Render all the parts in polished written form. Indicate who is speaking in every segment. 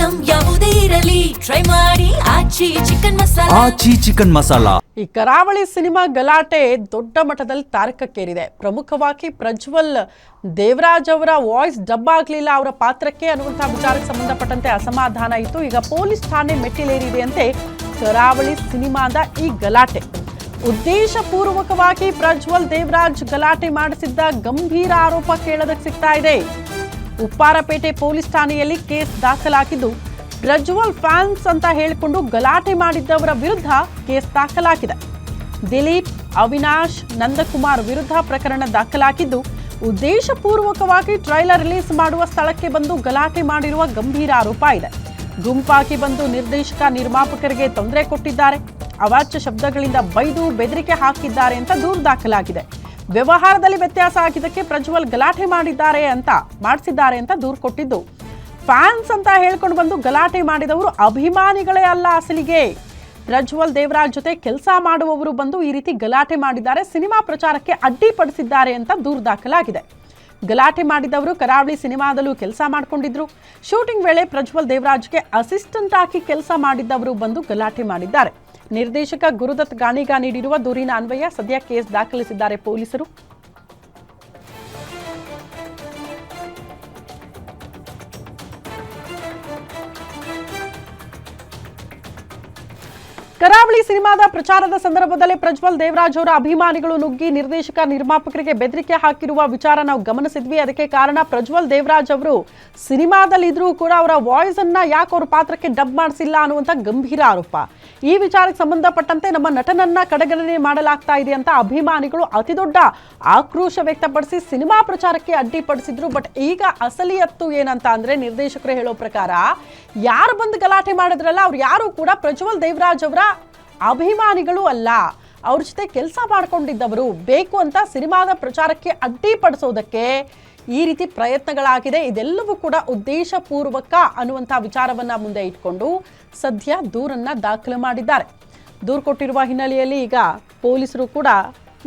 Speaker 1: Item ಯಾವುದೇ ಇರಲಿ try ಮಾಡಿ ಆಚಿ ಚಿಕನ್ ಮಸಾಲಾ.
Speaker 2: ಈ ಕರಾವಳಿ ಸಿನಿಮಾ ಗಲಾಟೆ ದೊಡ್ಡ ಮಟ್ಟದಲ್ಲಿ ತಾರಕಕ್ಕೇರಿದೆ. ಪ್ರಮುಖವಾಗಿ ಪ್ರಜ್ವಲ್ ದೇವರಾಜ್ ಅವರ ವಾಯ್ಸ್ ಡಬ್ ಆಗಲಿಲ್ಲ ಅವರ ಪಾತ್ರಕ್ಕೆ ಅನ್ನುವಂತಹ ವಿಚಾರಕ್ಕೆ ಸಂಬಂಧಪಟ್ಟಂತೆ ಅಸಮಾಧಾನ ಇತ್ತು. ಈಗ ಪೊಲೀಸ್ ಠಾಣೆ ಮೆಟ್ಟಿಲೇರಿದೆಯಂತೆ ಕರಾವಳಿ ಸಿನಿಮಾದ ಈ ಗಲಾಟೆ. ಉದ್ದೇಶಪೂರ್ವಕವಾಗಿ ಪ್ರಜ್ವಲ್ ದೇವರಾಜ್ ಗಲಾಟೆ ಮಾಡಿಸಿದ್ದ ಗಂಭೀರ ಆರೋಪ ಕೇಳೋದಕ್ಕೆ ಸಿಗ್ತಾ ಇದೆ. ಉಪ್ಪಾರಪೇಟೆ ಪೊಲೀಸ್ ಠಾಣೆಯಲ್ಲಿ ಕೇಸ್ ದಾಖಲಾಗಿದ್ದು ಪ್ರಜ್ವಲ್ ಫ್ಯಾನ್ಸ್ ಅಂತ ಹೇಳಿಕೊಂಡು ಗಲಾಟೆ ಮಾಡಿದ್ದವರ ವಿರುದ್ಧ ಕೇಸ್ ದಾಖಲಾಗಿದೆ. ದಿಲೀಪ್, ಅವಿನಾಶ್, ನಂದಕುಮಾರ್ ವಿರುದ್ಧ ಪ್ರಕರಣ ದಾಖಲಾಗಿದ್ದು ಉದ್ದೇಶಪೂರ್ವಕವಾಗಿ ಟ್ರೈಲರ್ ರಿಲೀಸ್ ಮಾಡುವ ಸ್ಥಳಕ್ಕೆ ಬಂದು ಗಲಾಟೆ ಮಾಡಿರುವ ಗಂಭೀರ ಆರೋಪ ಇದೆ. ಗುಂಪಾಗಿ ಬಂದು ನಿರ್ದೇಶಕ ನಿರ್ಮಾಪಕರಿಗೆ ತೊಂದರೆ ಕೊಟ್ಟಿದ್ದಾರೆ, ಅವಾಚ್ಯ ಶಬ್ದಗಳಿಂದ ಬೈದು ಬೆದರಿಕೆ ಹಾಕಿದ್ದಾರೆ ಅಂತ ದೂರು ದಾಖಲಾಗಿದೆ. ವ್ಯವಹಾರದಲ್ಲಿ ವ್ಯತ್ಯಾಸ ಆಗಿದ್ದಕ್ಕೆ ಪ್ರಜ್ವಲ್ ಗಲಾಟೆ ಮಾಡಿಸಿದ್ದಾರೆ ಅಂತ ದೂರು ಕೊಟ್ಟಿದ್ದು, ಫ್ಯಾನ್ಸ್ ಅಂತ ಹೇಳ್ಕೊಂಡು ಬಂದು ಗಲಾಟೆ ಮಾಡಿದವರು ಅಭಿಮಾನಿಗಳೇ ಅಲ್ಲ. ಅಸಲಿಗೆ ಪ್ರಜ್ವಲ್ ದೇವರಾಜ್ ಜೊತೆ ಕೆಲಸ ಮಾಡುವವರು ಬಂದು ಈ ರೀತಿ ಗಲಾಟೆ ಮಾಡಿದ್ದಾರೆ, ಸಿನಿಮಾ ಪ್ರಚಾರಕ್ಕೆ ಅಡ್ಡಿಪಡಿಸಿದ್ದಾರೆ ಅಂತ ದೂರು ದಾಖಲಾಗಿದೆ. ಗಲಾಟೆ ಮಾಡಿದವರು ಕರಾವಳಿ ಸಿನಿಮಾದಲ್ಲೂ ಕೆಲಸ ಮಾಡಿಕೊಂಡಿದ್ರು. ಶೂಟಿಂಗ್ ವೇಳೆ ಪ್ರಜ್ವಲ್ ದೇವರಾಜ್ಗೆ ಅಸಿಸ್ಟೆಂಟ್ ಆಗಿ ಕೆಲಸ ಮಾಡಿದ್ದವರು ಬಂದು ಗಲಾಟೆ ಮಾಡಿದ್ದಾರೆ. ನಿರ್ದೇಶಕ ಗುರುದತ್ ಗಾಣಿಗ ನೀಡಿರುವ ದೂರಿನ ಅನ್ವಯ ಸದ್ಯ ಕೇಸ್ ದಾಖಲಿಸಿದ್ದಾರೆ ಪೊಲೀಸರು. ಕರಾವಳಿ ಸಿನಿಮಾದ ಪ್ರಚಾರದ ಸಂದರ್ಭದಲ್ಲಿ ಪ್ರಜ್ವಲ್ ದೇವರಾಜ್ ಅವರ ಅಭಿಮಾನಿಗಳು ನುಗ್ಗಿ ನಿರ್ದೇಶಕ ನಿರ್ಮಾಪಕರಿಗೆ ಬೆದರಿಕೆ ಹಾಕಿರುವ ವಿಚಾರ ನಾವು ಗಮನಿಸಿದ್ವಿ. ಅದಕ್ಕೆ ಕಾರಣ ಪ್ರಜ್ವಲ್ ದೇವರಾಜ್ ಅವರು ಸಿನಿಮಾದಲ್ಲಿ ಇದ್ರೂ ಕೂಡ ಅವರ ವಾಯ್ಸ್ ಅನ್ನ ಯಾಕೆ ಅವ್ರ ಪಾತ್ರಕ್ಕೆ ಡಬ್ ಮಾಡಿಸಿಲ್ಲ ಅನ್ನುವಂಥ ಗಂಭೀರ ಆರೋಪ. ಈ ವಿಚಾರಕ್ಕೆ ಸಂಬಂಧಪಟ್ಟಂತೆ ನಮ್ಮ ನಟನನ್ನ ಕಡೆಗಣನೆ ಮಾಡಲಾಗ್ತಾ ಇದೆ ಅಂತ ಅಭಿಮಾನಿಗಳು ಅತಿ ದೊಡ್ಡ ಆಕ್ರೋಶ ವ್ಯಕ್ತಪಡಿಸಿ ಸಿನಿಮಾ ಪ್ರಚಾರಕ್ಕೆ ಅಡ್ಡಿಪಡಿಸಿದ್ರು. ಬಟ್ ಈಗ ಅಸಲಿಯತ್ತು ಏನಂತ ಅಂದ್ರೆ ನಿರ್ದೇಶಕರು ಹೇಳೋ ಪ್ರಕಾರ ಯಾರು ಬಂದು ಗಲಾಟೆ ಮಾಡಿದ್ರಲ್ಲ ಅವ್ರು ಯಾರು ಕೂಡ ಪ್ರಜ್ವಲ್ ದೇವರಾಜ್ ಅವರ ಅಭಿಮಾನಿಗಳು ಅಲ್ಲ, ಅವ್ರ ಜೊತೆ ಕೆಲಸ ಮಾಡ್ಕೊಂಡಿದ್ದವರು. ಬೇಕು ಅಂತ ಸಿನಿಮಾದ ಪ್ರಚಾರಕ್ಕೆ ಅಡ್ಡಿಪಡಿಸೋದಕ್ಕೆ ಈ ರೀತಿ ಪ್ರಯತ್ನಗಳಾಗಿದೆ. ಇದೆಲ್ಲವೂ ಕೂಡ ಉದ್ದೇಶಪೂರ್ವಕ ಅನ್ನುವಂಥ ವಿಚಾರವನ್ನ ಮುಂದೆ ಇಟ್ಕೊಂಡು ಸದ್ಯ ದೂರನ್ನ ದಾಖಲು ಮಾಡಿದ್ದಾರೆ. ದೂರು ಕೊಟ್ಟಿರುವ ಹಿನ್ನೆಲೆಯಲ್ಲಿ ಈಗ ಪೊಲೀಸರು ಕೂಡ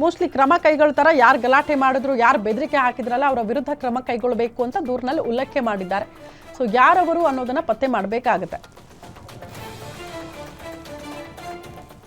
Speaker 2: ಮೋಸ್ಟ್ಲಿ ಕ್ರಮ ಕೈಗೊಳ್ತಾರ. ಯಾರು ಗಲಾಟೆ ಮಾಡಿದ್ರು, ಯಾರು ಬೆದರಿಕೆ ಹಾಕಿದ್ರಲ್ಲ ಅವರ ವಿರುದ್ಧ ಕ್ರಮ ಕೈಗೊಳ್ಳಬೇಕು ಅಂತ ದೂರಿನಲ್ಲಿ ಉಲ್ಲೇಖ ಮಾಡಿದ್ದಾರೆ. ಸೊ ಯಾರವರು ಅನ್ನೋದನ್ನ ಪತ್ತೆ ಮಾಡಬೇಕಾಗುತ್ತೆ.